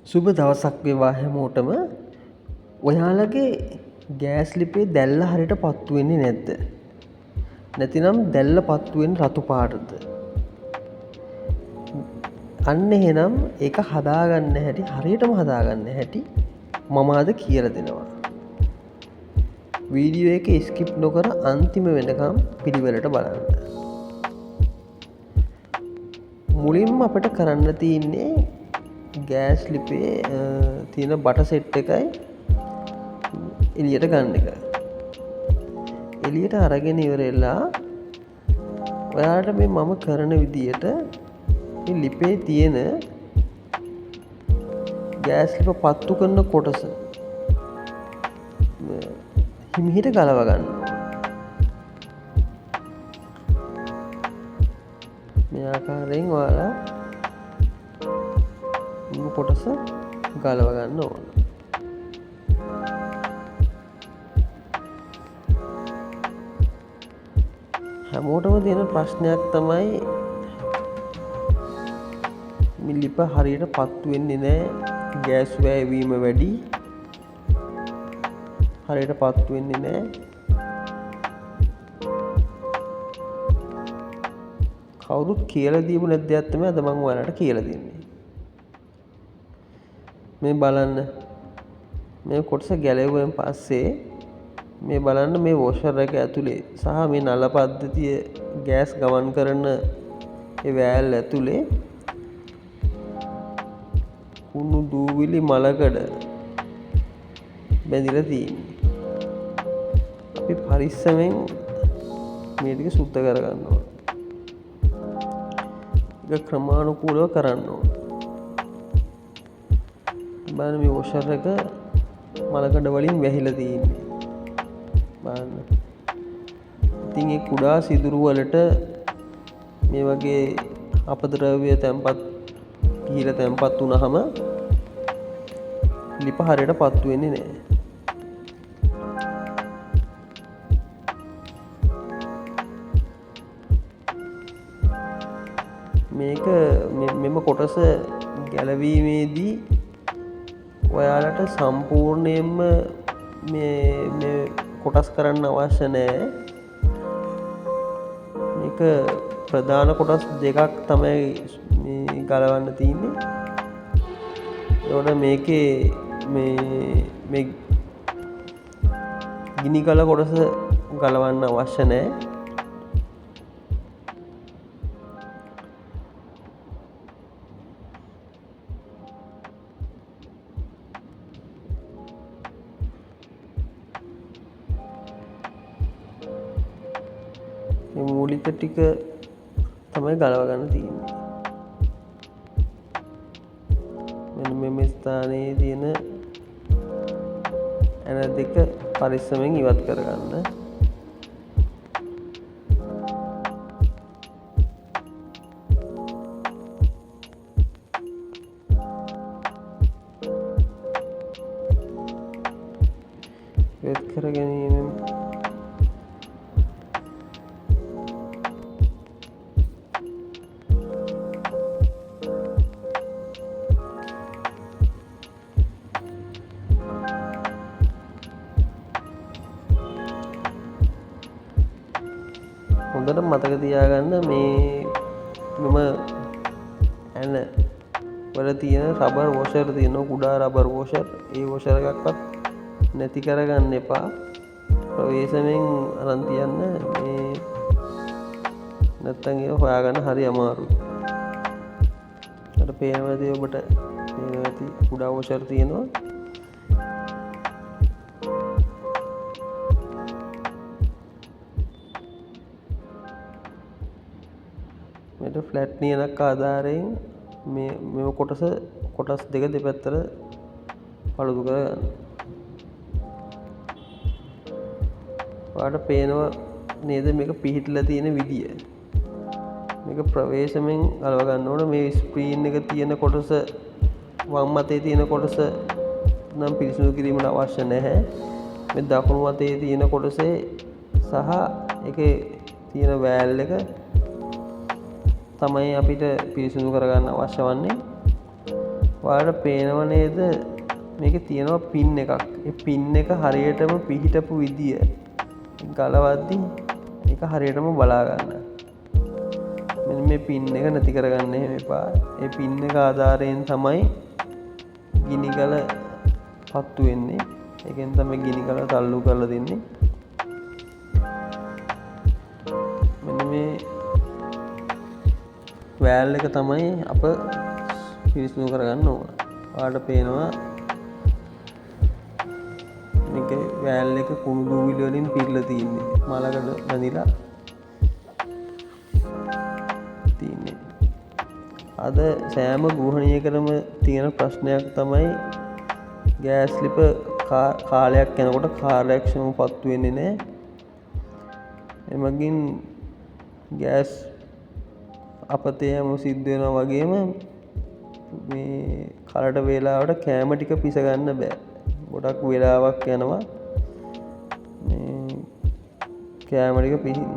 සුබ දවසක් වේවා හැමෝටම. ඔයාලගේ ගෑස් ලිපේ දැල්ල හරියට පත්තු වෙන්නේ නැද්ද? නැතිනම් දැල්ල පත්තු වෙන්නේ රතු පාටද? අන්න එහෙනම් ඒක හදාගන්න හැටි හරියටම හදාගන්න හැටි මම අද කියලා දෙනවා. වීඩියෝ එක ස්කිප් නොකර අන්තිම වෙනකම් පිළිවෙලට බලන්න. මුලින්ම අපිට කරන්න තියෙන්නේ ගෑස් ලිපේ තියෙන බට සෙට් එකයි එළියට ගන්න එක. එළියට අරගෙන ඉවරලා ඔයාලට මේ මම කරන විදියට මේ ලිපේ තියෙන ගෑස් ලිප පත්තු කරන කොටස හිමිහිට ගලව ගන්න. මේ ආකාරයෙන් ඔයාලා මේ කොටස ගලව ගන්න ඕන. හැමෝටම තියෙන ප්‍රශ්නයක් තමයි මේ ලිප හරියට පත්තු වෙන්නේ නැහැ. ගෑස් වැයවීම වැඩි. හරියට පත්තු වෙන්නේ නැහැ. කවුරුත් කියලා දීපු නැති දෙයක් තමයි අද මම ඔයාලට කියලා දෙන්නේ. මේ බලන්න, මේ කොටස ගැලවුවෙන් පස්සේ මේ බලන්න මේ වොෂර් එක ඇතුලේ සහ මේ නල පද්ධතිය ගෑස් ගමන් කරන ඒ වෑල් ඇතුලේ කුණු දූවිලි මලකඩ බැඳිලා තියෙන්නේ. අපි පරිස්සමෙන් මේ ටික සුද්ධ කරගන්න ඕන. ඒක ක්‍රමානුකූලව කරන්න ඕන. බලන්න මේ වොෂර් එක මලකඩ වලින් වැහිලා තියෙන්නේ. බලන්න. ඉතින් ඒ කුඩා සිදුරු වලට මේ වගේ අපද්‍රව්‍ය තැම්පත් ගිහිලා තැම්පත් වුණාම ලිප හරියට පත්තු වෙන්නේ නැහැ. මේක මෙම කොටස ගැලවීමේදී ඔයාලට සම්පූර්ණයෙන්ම මේ කොටස් කරන්න අවශ්‍ය නැහැ. මේක ප්‍රධාන කොටස් දෙකක් තමයි මේ ගලවන්න තියෙන්නේ. ඒකට මේකේ මේ ගිනි කල කොටස ගලවන්න අවශ්‍ය නැහැ. මේ මූලික ටික තමයි ගලව ගන්න තියෙන්නේ. මෙන්න මේ ස්ථානයේ තියෙන ඇන දෙක පරිස්සමෙන් ඉවත් කරගන්න. ඉවත් කර ගැනීමෙන් හොඳට මතක තියාගන්න මෙම ඇන වල තියෙන රබර් වොෂර් තියෙනවා. කුඩා රබර් වොෂර්. ඒ වොෂර් එකක්වත් නැති කරගන්න එපා. ප්‍රවේශමෙන් අරන් තියන්න. මේ නැත්තම් ඒක හොයාගන්න හරි අමාරුයි. අර පේනවාදී ඔබට පේනවා ඇති කුඩා වොෂර් තියෙනවා. මේක ෆ්ලැට් නියනක් ආධාරයෙන් මේ කොටස් දෙක දෙපැත්තට පළුදු කරගන්න. ඔයාලට පේනවා නේද මේක පිහිටලා තියෙන විදිය. මේක ප්‍රවේශමෙන් ගලව ගන්න ඕන. මේ ස්ක්‍රීන් එක තියෙන කොටස වම් අතේ තියෙන කොටස නම් පිරිසිදු කිරීමට අවශ්‍ය නැහැ. මේ දකුණු අතේ තියෙන කොටසේ සහ ඒකේ තියෙන වෑල් එක තමයි අපිට පිරිසිදු කරගන්න අවශ්‍ය වන්නේ. ඔයාලට පේනව නේද මේකේ තියෙනවා පින් එකක්. ඒ පින් එක හරියටම පිහිටපු විදිය ගලවද්දි ඒක හරියටම බලා ගන්න. මෙන්න මේ පින් එක නැති කරගන්න එහෙම එපා. ඒ පින් එක ආධාරයෙන් තමයි ගිනිගල පත්තු වෙන්නේ. ඒකෙන් තමයි ගිනිගල තල්ලු කරලා දෙන්නේ. මෙන්න මේ වෑල් එක තමයි අප පිරිසිදු කරගන්න ඕන. ඔයාලට පේනවා මේක වෑල් එක කුණු දූවිලි වලින් පිරලා තියෙන්නේ. මලකඩ බැඳිලා තියෙන්නේ. අද සෑම ගෘහණියකටම තියෙන ප්‍රශ්නයක් තමයි ගෑස් ලිප කාලයක් යනකොට කාර්යක්ෂමව පත්තු වෙන්නේ නැහැ. එමගින් ගෑස් අපතයම සිද්ධ වෙනවා වගේම මේ කලට වේලාවට කෑම ටික පිස ගන්න බෑ. ගොඩක් වෙලාවක් යනවා මේ කෑම ටික පිහින්න.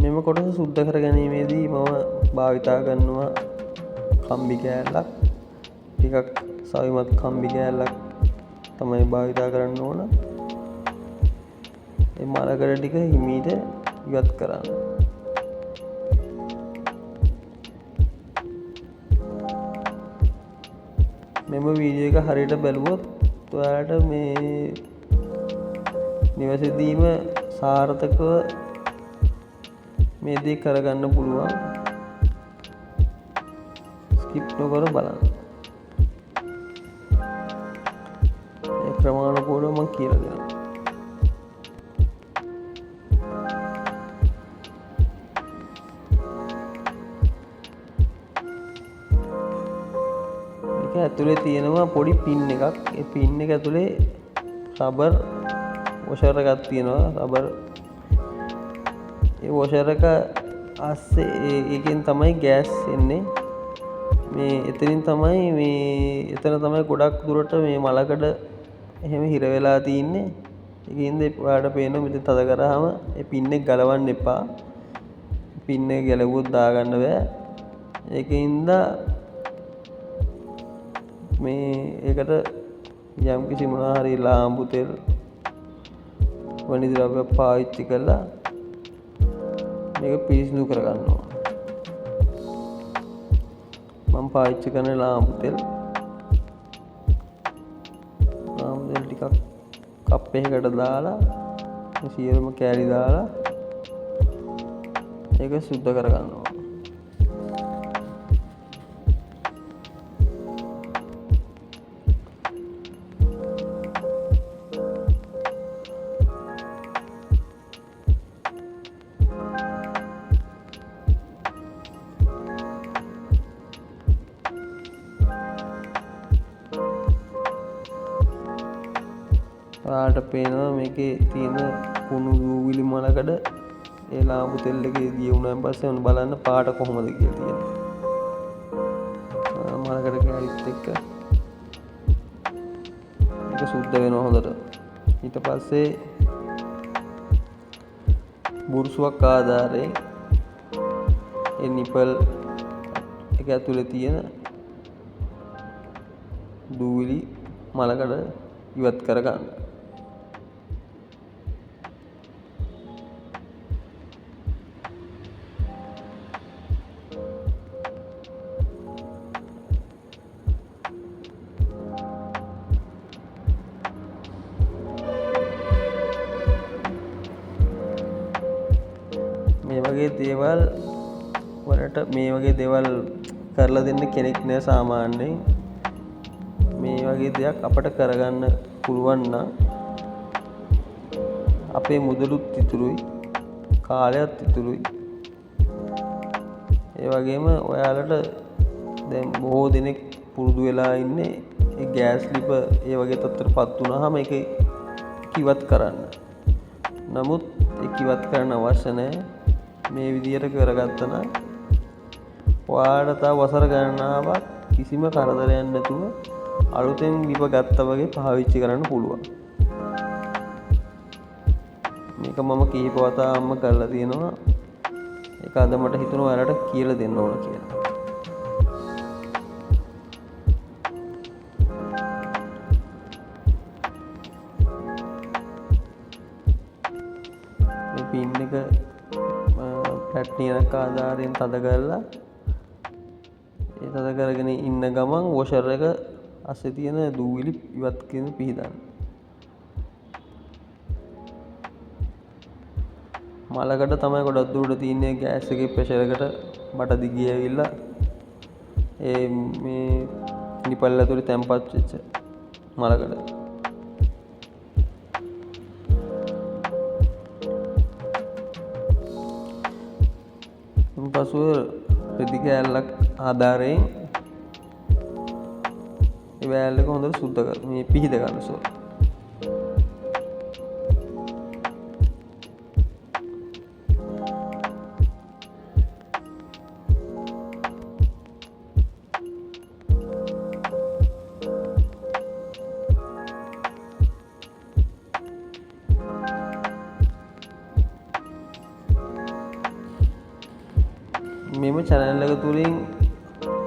මෙම කොටස සුද්ධ කර ගැනීමේදී මම භාවිතා කරනවා කම්බි කෑල්ලක්. ටිකක් සවිමත් කම්බි කෑල්ලක් තමයි භාවිතා කරන්න ඕන. ඒ මලකඩ ටික හිමීට ඉවත් කරන්න. මෙම වීඩියෝ එක හරියට බැලුවොත් ඔයාලට මේ නිවසේදීම සාර්ථකව මේ දේ කරගන්න පුළුවන්. ස්කිප් නොකර බලන්න. ඒ ක්‍රමානුකූලව මම කියලා දෙනවා. ඇතුලේ තියෙනවා පොඩි පින් එකක්. ඒ පින් එක ඇතුලේ රබර් වොෂර් එකක් තියෙනවා. රබර් ඒ වොෂර් එක ASCII ඒකෙන් තමයි ගෑස් එන්නේ. මේ එතනින් තමයි එතන තමයි ගොඩක් දුරට මේ මලකඩ එහෙම හිර වෙලා තින්නේ. ඒකින්ද ඔයාලට පේනවා මෙතන තද කරාම ඒ පින් එක ගලවන්න එපා. පින් එක ගැලවුවොත් දාගන්න බෑ. ඒකින්ද මේ ඒකට යම් කිසි මොනවා හරි ලාම්පු තෙල් වනිදි ද්‍රව්‍ය පාවිච්චි කරලා මේක පිරිසිදු කරගන්නවා. මම පාවිච්චි කරන ලාම්පු තෙල් ටිකක් කප් එකකට දාලා සියලුම කෑලි දාලා ඒක සුද්ධ කරගන්නවා. ඔයාලට පේනවා මේකේ තියෙන කුණු දූවිලි මලකඩ ඒ ලාම්පු තෙල් එකේ දිය වුණාන් පස්සේ ඔන්න බලන්න පාට කොහොමද කියලා තියෙන්නේ. මලකඩ කෑලිත් එක්ක ඒක සුද්ධ වෙනවා හොඳට. ඊට පස්සේ බුරුසුවක් ආධාරයෙන් ඒ නිපල් එක ඇතුලේ තියෙන දූවිලි මලකඩ ඉවත් කරගන්න. මේ වගේ දේවල් වලට මේ වගේ දේවල් කරලා දෙන්න කෙනෙක් නෑ සාමාන්‍යයෙන්. මේ වගේ දෙයක් අපට කරගන්න පුළුවන් නම් අපේ මුදලුත් ඉතුරුයි, කාලයත් ඉතුරුයි. ඒ වගේම ඔයාලට දැන් බොහෝ දෙනෙක් පුරුදු වෙලා ඉන්නේ ඒ ගෑස් ලිප ඒ වගේ තත්ත්වයකටපත් වුණාම ඒක ඉවත් කරන්න. නමුත් ඒක ඉවත් කරන්න අවශ්‍ය නැහැ. මේ විදියට කරගත්තා නම් ඔයාලට තව වසර ගණනාවක් කිසිම කරදරයක් නැතුව අලුතෙන් ලිප ගත්තා වගේ පාවිච්චි කරන්න පුළුවන්. මේක මම කීප වතාවක්ම කරලා තියෙනවා. ඒක අද මට හිතුණා ඔයාලට කියලා දෙන්න ඕන කියලා. මේ පින් එක පැට්නියනක් ආධාරයෙන් තද කරලා ඒ තද කරගෙන ඉන්න ගමන් වොෂර් එක අස්සේ තියෙන දූවිලි ඉවත් කියන පිහිදන්න. මලකට තමයි ගොඩක් දුරට තියෙන්නේ ගෑස් එකේ ප්‍රෙෂර් එකට බට දිගේ ඇවිල්ලා ඒ මේ නිපල් ඇතුලේ තැම්පත් වෙච්ච මලකට. පසුව රෙදි කෑල්ලක් ආධාරයෙන් ඒ වෑල් එක හොඳට සුද්ධ කර මේ පිහිද ගන්න සෝ. මෙම චැනල් එක තුලින්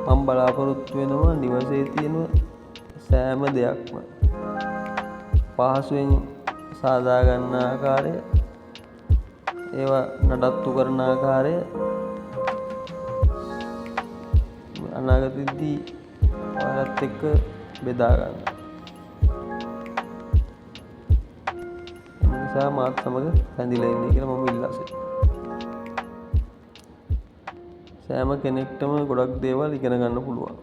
මම බලාපොරොත්තු වෙනවා නිවසේ තියෙන සෑම දෙයක්ම පහසුවෙන් සාදා ගන්න ආකාරය, ඒවා නඩත්තු කරන ආකාරය අනාගතයේදී ඔයාලත් එක්ක බෙදා ගන්න. ඒ නිසා මාත් සමග රැඳිලා ඉන්න කියලා මම ඉල්ලා සිටිනවා. සෑම කෙනෙක්ටම ගොඩක් දේවල් ඉගෙන ගන්න පුළුවන්.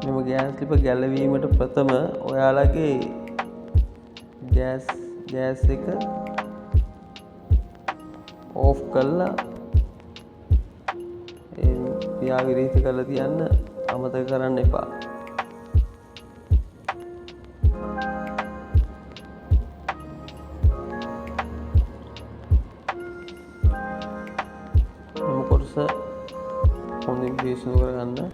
මෙම ගෑස් ලිප ගැලවීමට ප්‍රථම ඔයාලගේ ගෑස් එක ඕෆ් කරලා පියා විරහිත කරලා තියන්න අමතක කරන්න එපා. මෙම කොටස හොඳින් පිරිසිදු කරගන්න.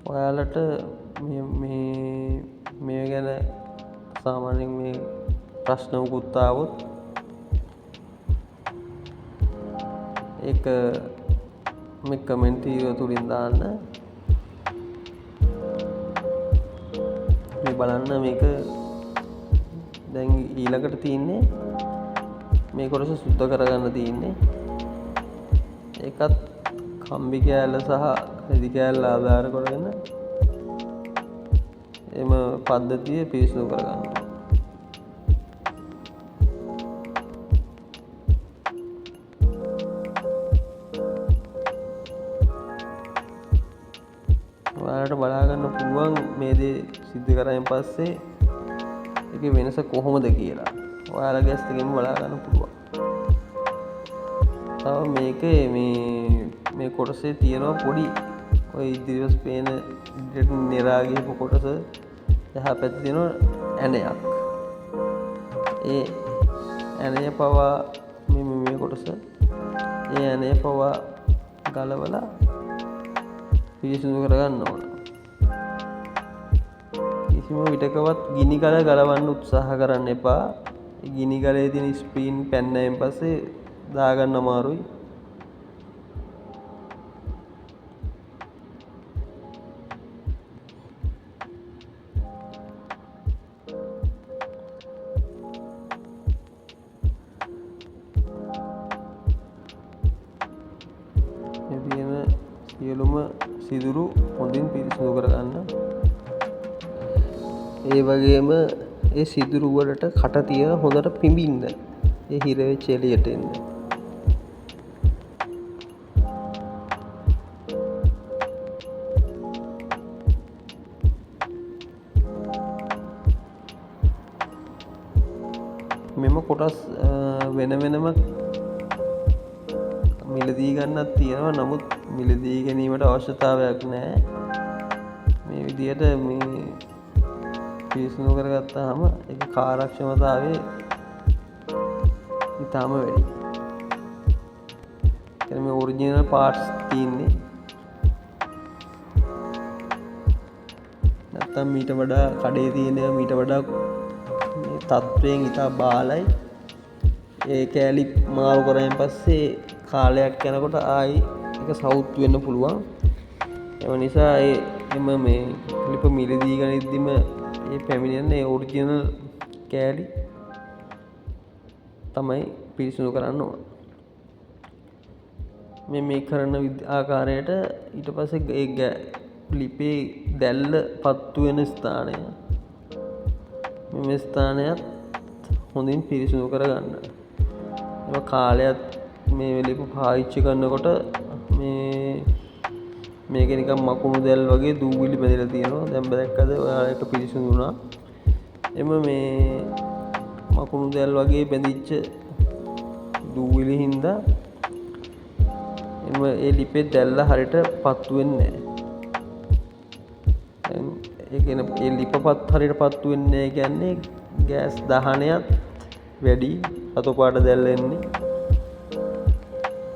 ඔයාලට මේ ගැන සාමාන්‍යයෙන් මේ ප්‍රශ්න උකුත් ආවොත් ඒක මේ කමෙන්ට් එක තුලින් දාන්න. මේ බලන්න මේක දැන් ඊළඟට තියෙන්නේ මේ කොටස සුද්ධ කරගන්න තියෙන්නේ. ඒකත් කම්බි කෑල්ල සහ රෙදි කෑල්ල ආධාර කරගෙන එම පද්ධතිය පිරිසිදු කරගන්න. ඔයාලට බලා ගන්න පුළුවන් මේ දේ සිද්ධ කරායින් පස්සේ ඒකේ වෙනස කොහොමද කියලා. ඔයාලගේ ඇස් දෙකෙන්ම බලා ගන්න පුළුවන්. තව මේකේ මේ කොටසේ තියෙනවා පොඩි ඔය ඉදිරියස් පේන ඉදිරියට නිරා ගිහපු කොටස එහා පැත්තේ තියෙනවා ඇණයක්. ඒ ඇණය පවා මේ කොටස ඒ ඇණය පවා ගලවලා පිරිසිදු කරගන්න ඕන. කිසිම විටකවත් ගිනි කල ගලවන්න උත්සාහ කරන්න එපා. ඒ ගිනි කලේ තියෙන ස්ප්‍රීන් පැන්නයෙන් පස්සේ දාගන්න අමාරුයි. සියලුම සිදුරු හොඳින් පිරිසිදු කරගන්න. ඒ වගේම ඒ සිදුරු වලට කට තියලා හොඳට පිඹින්න. ඒ හිර වෙච්ච එළියට එන්න. මෙම කොටස් වෙන වෙනම මිලදී ගන්නත් තියෙනවා. නමුත් මිලදී ගැනීමට අවශ්‍යතාවයක් නැහැ. මේ විදිහට මේ පිරිසිදු කරගත්තාම ඒක කාර්යක්ෂමතාවය ඉතාම වැඩි. එතන මේ ඔරිජිනල් පාර්ට්ස් තියෙන්නේ. නැත්තම් මීට වඩා කඩේ තියෙනවා මීට වඩා මේ තත්වයෙන් ඉතා බාලයි. ඒ කෑලි මාරු කරායින් පස්සේ කාලයක් යනකොට ආයි ඒක සවුත් වෙන්න පුළුවන්. ඒ නිසා එම මේ ලිප මිලදී ගනිද්දිම ඒ පැමිණෙන ඔරිජිනල් කෑලි තමයි පිරිසිදු කරන්න ඕන. මේ කරන ආකාරයට ඊට පස්සේ ඒ ලිපේ දැල්ල පත්තු වෙන ස්ථානය මේ ස්ථානයත් හොඳින් පිරිසිදු කරගන්න. ඒක කාලයක් මේ ලිප පාවිච්චි කරනකොට මේක නිකන් මකුණු දැල් වගේ දූවිලි බැඳලා තියෙනවා. දැන් දැක්කද ඔයාලා එක පිරිසිදු වුණා. එම මේ මකුණු දැල් වගේ බැඳිච්ච දූවිලි හින්දා එම ඒ ලිපේ දැල්ල හරියට පත්තු වෙන්නේ නැහැ. ඒ ලිපපත් හරියට පත්තු වෙන්නේ නැහැ කියන්නේ ගෑස් දහනයත් වැඩි. රතු පාට දැල්ල එන්නේ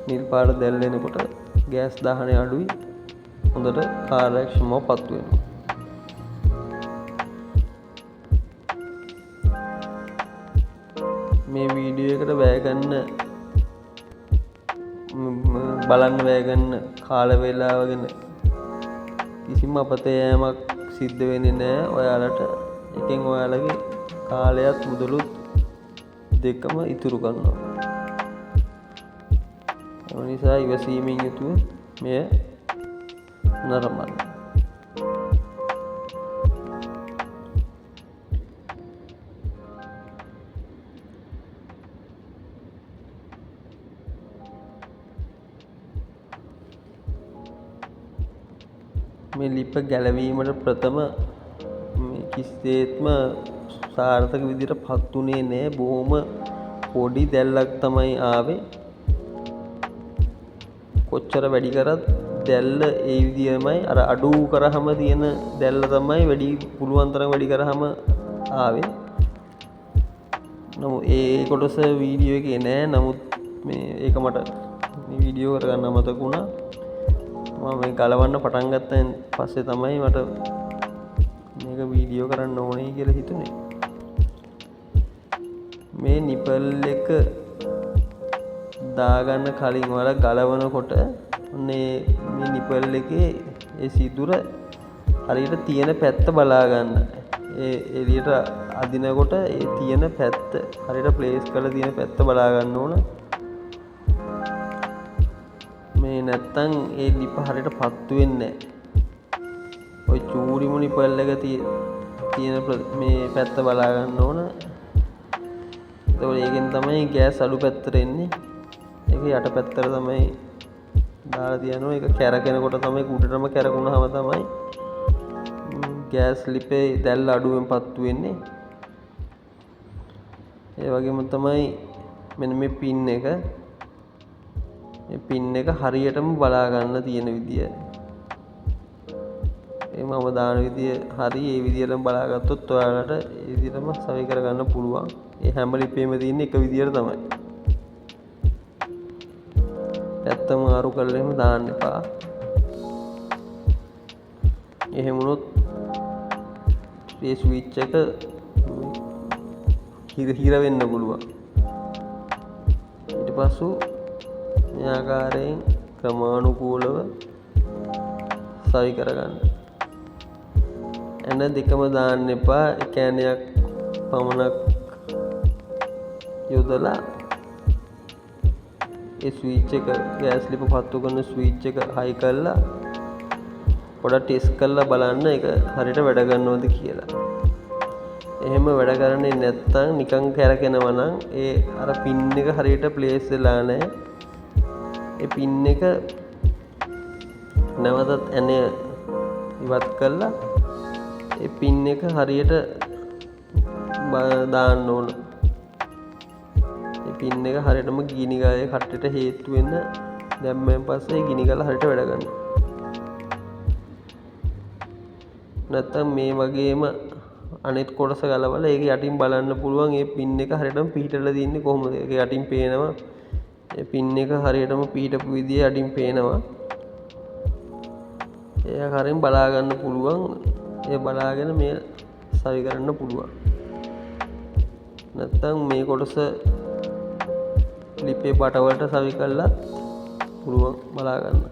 නිල් පාට දැල්ල එනකොට ගෑස් දහනය අඩුයි. හොඳට කාර්යක්ෂමව පත්තු වෙනවා. මේ වීඩියෝ එකට වැය ගන්න බලන්න වැය ගන්න කාල වේලාව ගැන කිසිම අපතේ යෑමක් සිද්ධ වෙන්නේ නැහැ ඔයාලට. එකෙන් ඔයාලගේ කාලයත් මුදලුත් දෙකම ඉතුරු කරනවා. ඒ නිසා ඉවසීමෙන් යුතුව මෙය නරඹන්න. මේ ලිප ගැලවීමට ප්‍රථම කිසිසේත්ම සාර්ථක විදිහට පත්ුනේ නෑ. බොහොම පොඩි දැල්ලක් තමයි ආවේ. කොච්චර වැඩි කරත් දැල්ල ඒ විදිහමයි. අර අඩු කරාම තියෙන දැල්ල තමයි වැඩි පුළුවන් තරම් වැඩි කරාම ආවේ. නමුත් ඒ කොටස වීඩියෝ එකේ නෑ. නමුත් ඒක මට මේ වීඩියෝ කරගන්න අමතක වුණා. මම මේ ගලවන්න පටන් ගත්තෙන් පස්සේ තමයි මට මේක වීඩියෝ කරන්න ඕනේ කියලා හිතුනේ. මේ නිපල් එක දාගන්න කලින් ඔයාලා ගලවනකොට මේ නිපල් එකේ ඒ සිදුර හරියට තියෙන පැත්ත බලා ගන්න. ඒ එළියට අදිනකොට ඒ තියෙන පැත්ත හරියට ප්ලේස් කරලා තියෙන පැත්ත බලා ගන්න ඕන. මේ නැත්තම් ඒ ලිප හරියට පත්තු වෙන්නේ නැහැ. ඔය චූරිමු නිපල් එක තියෙන මේ පැත්ත බලා ගන්න ඕන. එතකොට ඒකෙන් තමයි ගෑස් අඩු පැත්තට එන්නේ. ඒක යට පැත්තට තමයි දාලා තියනවා. ඒක කැරකෙනකොට තමයි කුඩටම කැරකුණාම තමයි ගෑස් ලිපේ දැල්ල අඩුවෙන් පත්තු වෙන්නේ. ඒ වගේම තමයි මෙන්න මේ පින් එක. මේ පින් එක හරියටම බලා ගන්න තියෙන විදිය. ඒ මම දාන විදිය හරි ඒ විදියටම බලාගත්තොත් ඔයාලට ඒ විදියටම සවි කරගන්න පුළුවන්. ඒ හැම ලිපේම තියෙන එක විදියට තමයි. පැත්ත මාරු කරලා එහෙම දාන්න එපා. එහෙම වුණොත් ඒ ස්විච් එක හිර වෙන්න පුළුවන්. ඊට පස්සෙ මේ ආකාරයෙන් ක්‍රමානුකූලව සවි කරගන්න. එන දෙකම දාන්න එපා. එක ඇණයක් පමණක් යොදලා ඒ ස්විච් එක ගෑස් ලිප පත්තු කරන ස්විච් එක හයි කරලා පොඩක් ටෙස්ට් කරලා බලන්න ඒක හරියට වැඩ කරනවද කියලා. එහෙම වැඩ කරන්නේ නැත්නම් නිකන් කැරකෙනවා නම් ඒ අර පින් එක හරියට ප්ලේස් වෙලා නැහැ. ඒ පින් එක නැවතත් එනේ ඉවත් කරලා ඒ පින් එක හරියට දාන්න ඕන. ඒ පින් එක හරියටම ගිනි ගායේ කට්ටට හේතු වෙන්න දැම්මෙන් පස්සේ ගිනි ගාලා හරියට වැඩ ගන්නවා. නැත්තම් මේ වගේම අනිත් කොටස ගලවලා ඒක යටින් බලන්න පුළුවන් ඒ පින් එක හරියටම පිහිටලා තින්නේ කොහොමද? ඒක යටින් පේනවා. ඒ පින් එක හරියටම පිහිටපු විදිය යටින් පේනවා. ඒ ආකාරයෙන් බලා ගන්න පුළුවන්. ඒ බලාගෙන මේ සවි කරන්න පුළුවන්. නැත්තම් මේ කොටස ලිපේ බටවලට සවි කළා පුළුවන් බලා ගන්න.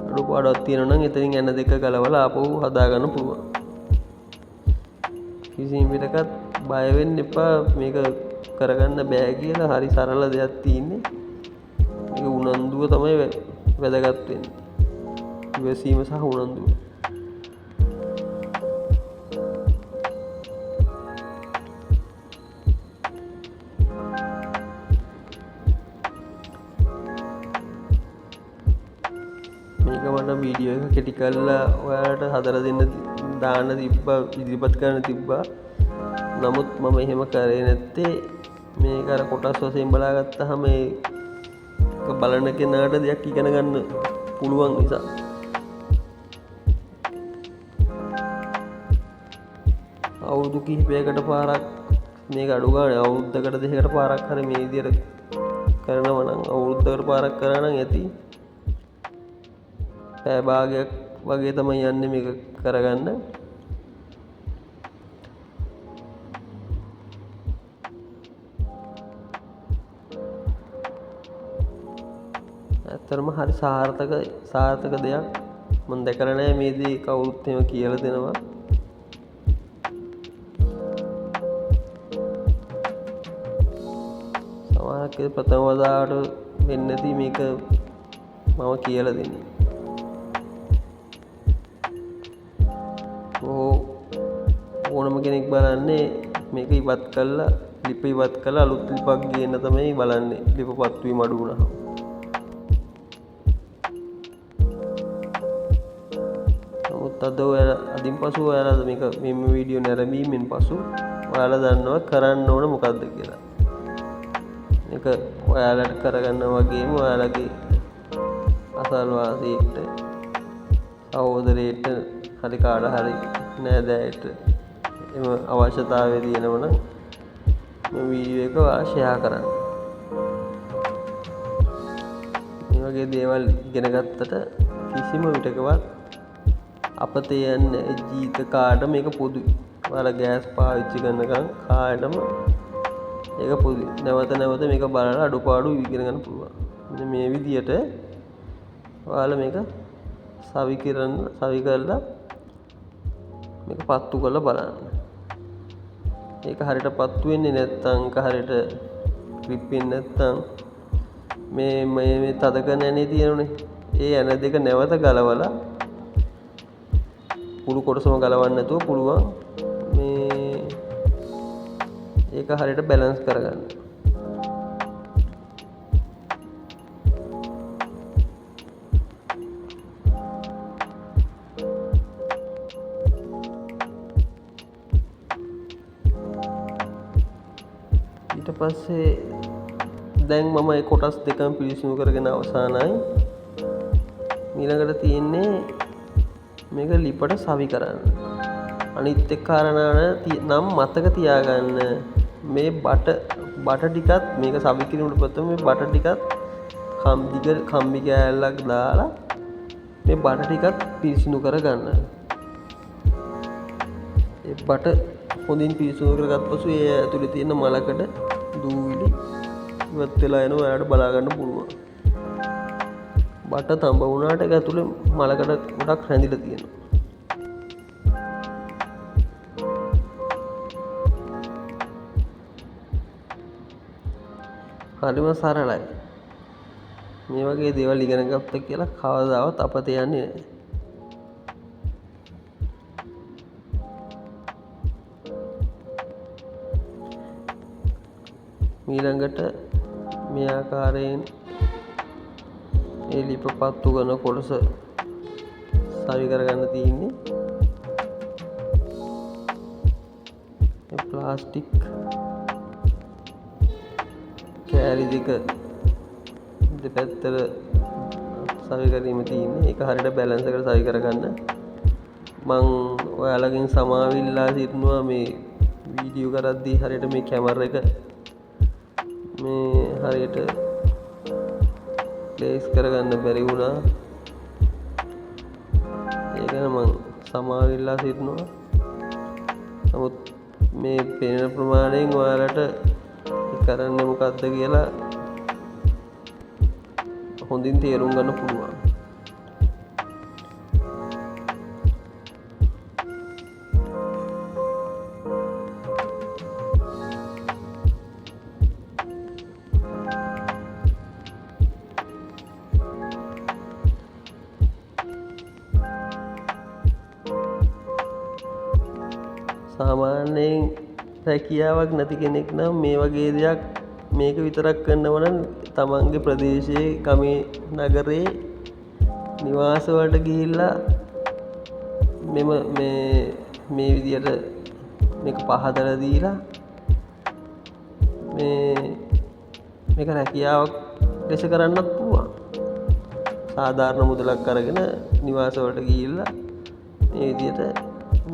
අඩුපාඩුවක් තියෙනවා නම් එතනින් එන දෙක ගලවලා ආපහු හදා ගන්න පුළුවන්. කිසිම විදිහකට බය වෙන්න එපා. මේක කරගන්න බෑ කියලා හරි සරල දෙයක් තියෙන්නේ. මේක උනන්දුව තමයි වැදගත් වෙන්නේ. ඉවසීම සහ උනන්දුව. මේක මම වීඩියෝ එක කෙටි කරලා ඔයාලට හදලා දෙන්න දාන්න තිබ්බා, ඉදිරිපත් කරන්න තිබ්බා. නමුත් මම එහෙම කරේ නැත්තේ මේක අර කොටස් වශයෙන් බලාගත්තාම ඒක බලන කෙනාට දෙයක් ඉගෙන ගන්න පුළුවන් නිසා. අවුරුදු කිහිපයකට පාරක් මේක අඩු ගානේ අවුරුද්දකට දෙකකට පාරක් හරි මේ විදියට කරනවා නම් අවුරුද්දකට පාරක් කරා නම් ඇති. පැය භාගයක් වගේ තමයි යන්නේ මේක කරගන්න. ඇත්තටම හරි සාර්ථක දෙයක්. මම දැකලා නැහැ මේ දේ කවුරුත් එහෙම කියලා දෙනවා. සමහරක් ප්‍රථම වතාවට වෙන්නේ නැති මේක මම කියලා දෙන්නේ. ඕනම කෙනෙක් බලන්නේ මේක ඉවත් කළා ලිප ඉවත් කළා අලුත් ලිපක් ගේන්න තමයි බලන්නේ. ලිප පත් වීම අඩු වුණාම. නමුත් අද ඔයාලා අදින් පසු ඔයාලා මේක මේ වීඩියෝ නැරඹීමෙන් පසු ඔයාලා දන්නවා කරන්න ඕන මොකද්ද කියලා. මේක ඔයාලට කරගන්න වගේම ඔයාලගේ අසල්වාසීන්ට සහෝදරයෙක්ට හරි කාට හරි නෑදෑයට එම අවශ්‍යතාවය තියෙනවා නම් මේ වීඩියෝ එක ඔයාලා ෂෙයා කරන්න. මේ වගේ දේවල් ඉගෙන ගත්තට කිසිම විටකවත් අපතේ යන්නේ ජීවිත කාට මේක පොදුයි. ඔයාලා ගෑස් පාවිච්චි කරනකම් කාටම ඒක පොදුයි. නැවත මේක බලලා අඩුපාඩු ඉගෙන ගන්න පුළුවන්. මෙන්න මේ විදියට ඔයාලා මේක සවි කරලා මේක පත්තු කරලා බලන්න. ඒක හරියට පත්තු වෙන්නේ නැත්නම් හරියට ක්ලිප් වෙන්නේ නැත්නම් මේ තද කරන ඇනේ තියෙනනේ. ඒ ඇන දෙක නැවත ගලවලා පුළු කොටසම ගලවන්න නැතුව පුළුවන් මේ ඒක හරියට බැලන්ස් කරගන්න. ඊට පස්සේ දැන් මම ඒ කොටස් දෙකම පිළිසිදු කරගෙන අවසానයි. ඊළඟට තියෙන්නේ මේක ලිපට සවි කරන්න. අනිත් එක් කාරණා නම් මතක තියාගන්න මේ බට ටිකත් මේක සවි කිරීමට ප්‍රථම මේ බට ටිකත් කම්බි කෑල්ලක් දාලා මේ බට ටිකත් පිරිසිදු කරගන්න. ඒ බට හොඳින් පිරිසිදු කරගත් පසු ඒ ඇතුලේ තියෙන මලකඩ දූවිලි ඉවත් වෙලා එනවා. ඔයාලට බලා ගන්න පුළුවන්. බට තඹ වුණාට ඒක ඇතුලේ මලකඩ ගොඩක් රැඳිලා තියෙනවා. හරිම සරලයි. මේ වගේ දේවල් ඉගෙන ගත්ත කියලා කවදාවත් අපතේ යන්නේ නැහැ. ඊළඟට මේ ආකාරයෙන් ඒ ලිප පත්තු කරන කොටස සවි කරගන්න තියෙන්නේ. ප්ලාස්ටික් කෑලි දෙක දෙපැත්තට සවි කිරීම තියෙන්නේ. ඒක හරියට බැලන්ස් එකට සවි කරගන්න. මං ඔයාලගෙන් සමාවිල්ලා සිටිනවා මේ වීඩියෝ කරද්දී හරියට මේ කැමරා එක මේ හරියට ප්ලේස් කරගන්න බැරි වුණා. ඒක ගැන මං සමාවිල්ලා සිටිනවා. නමුත් මේ පේන ප්‍රමාණයෙන් ඔයාලට කරන්නේ මොකක්ද කියලා හොඳින් තේරුම් ගන්න පුළුවන්. සාමාන්‍යයෙන් රැකියාවක් නැති කෙනෙක් නම් මේ වගේ දෙයක් මේක විතරක් කරනවා නම් තමන්ගේ ප්‍රදේශයේ ගමේ නගරේ නිවාස වලට ගිහිල්ලා මේ විදියට මේක පහදලා දීලා මේක රැකියාවක් ලෙස කරන්නත් පුළුවන්. සාධාරණ මුදලක් අරගෙන නිවාස වලට ගිහිල්ලා මේ විදියට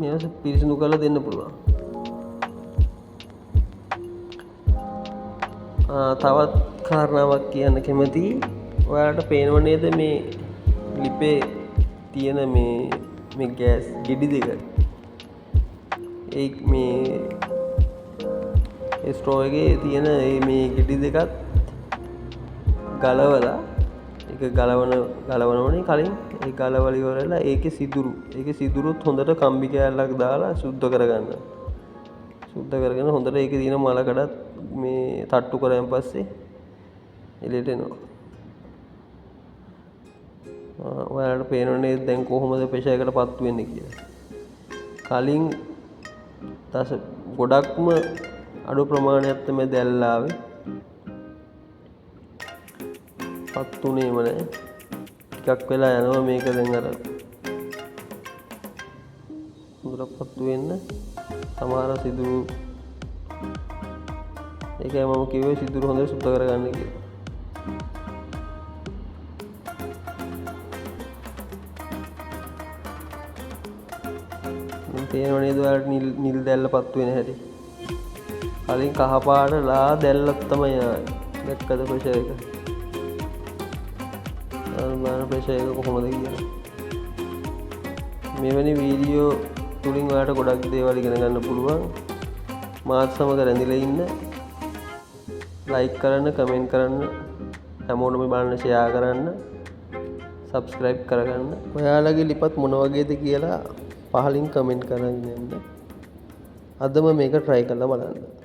මේක පිරිසිදු කරලා දෙන්න පුළුවන්. තවත් කාරණාවක් කියන්න කැමතියි. ඔයාලට පේනව නේද මේ ලිපේ තියෙන මේ ගෑස් ගෙඩි දෙක. ඒ මේ ස්ට්‍රෝ එකේ තියෙන මේ ගෙඩි දෙකත් ගලවලා ඒක ගලවනවනේ කලින් ඒ ගලවල ඉවරලා ඒකේ සිදුරුත් හොඳට කම්බි කෑල්ලක් දාලා සුද්ධ කරගන්න. සුද්ධ කරගෙන හොඳට ඒකේ තියෙන මල කඩත් මේ තට්ටු කරාන් පස්සේ එළියට එනවා. ඔයාලට පේනවනේ දැන් කොහොමද ප්‍රෙෂර් එකට පත්තු වෙන්නේ කියලා. කලින් ගොඩක්ම අඩු ප්‍රමාණයක් තමයි දැල්ලා ආවේ. පත්තුනේම නැහැ. ටිකක් වෙලා යනවා මේක දැන් අර හොඳට පත්තු වෙන්න. සමහර සිදුරු ඒකයි මම කිව්වේ සිදුරු හොඳට සුද්ධ කරගන්න කියලා. මම තේරෙන්නේ නේද ඔයාලට නිල් දැල්ල පත්තු වෙන හැටි. කලින් කහ පාට ලා දැල්ලක් තමයි ආවේ. දැක්කද ප්‍රෙෂර් එක? අනුමාන ප්‍රෙෂර් එක කොහොමද කියලා. මෙවැනි වීඩියෝ තුලින් ඔයාලට ගොඩක් දේවල් ඉගෙන ගන්න පුළුවන්. මාත් සමග රැඳිලා ඉන්න. ලයික් කරන්න, කමෙන්ට් කරන්න, හැමෝටම බලන්න ෂෙයා කරන්න, සබ්ස්ක්‍රයිබ් කරගන්න. ඔයාලගේ ලිපත් මොන වගේද කියලා පහලින් කමෙන්ට් කරගෙන යන්න. අදම මේක try කරලා බලන්න.